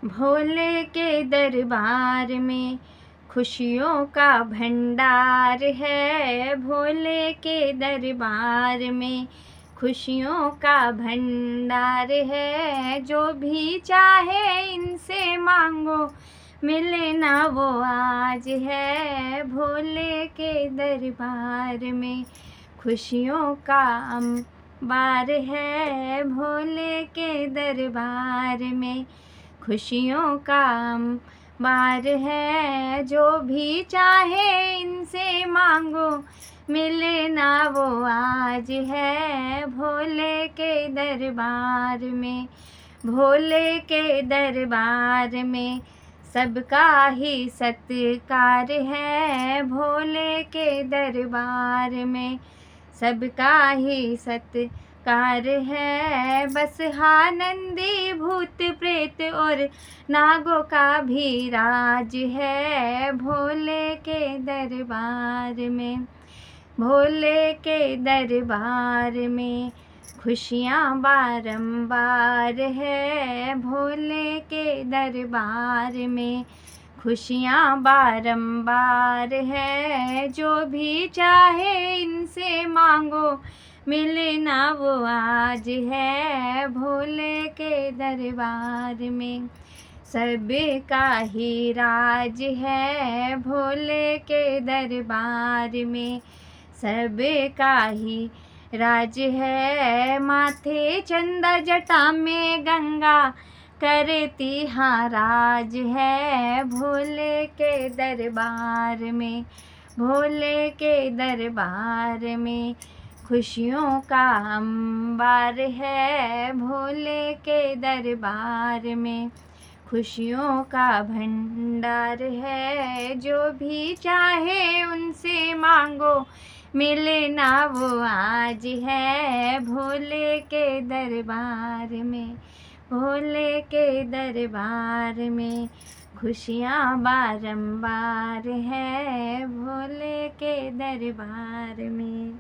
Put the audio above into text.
भोले के दरबार में खुशियों का भंडार है। भोले के दरबार में खुशियों का भंडार है। जो भी चाहे इनसे मांगो मिले ना वो आज है। भोले के दरबार में खुशियों का अंबार है। भोले के दरबार में खुशियों का अंबार है। जो भी चाहे इनसे मांगो मिले ना वो आज है। भोले के दरबार में, भोले के दरबार में सबका ही सत्कार है। भोले के दरबार में सबका ही सत्कार है। बस नंदी भूत प्रेत और नागों का भी राज है। भोले के दरबार में, भोले के दरबार में खुशियाँ बारंबार है। भोले के दरबार में खुशियाँ बारंबार है। जो भी चाहे इनसे मांगो मिले ना वो आज है। भोले के दरबार में सबका ही राज है। भोले के दरबार में सबका ही राज है। माथे चंदा जटा में गंगा करती हाँ राज है। भोले के दरबार में, भोले के दरबार में खुशियों का अंबार है। भोले के दरबार में खुशियों का भंडार है। जो भी चाहे उनसे मांगो मिले ना वो आज है। भोले के दरबार में, भोले के दरबार में खुशियाँ बारंबार है। भोले के दरबार में।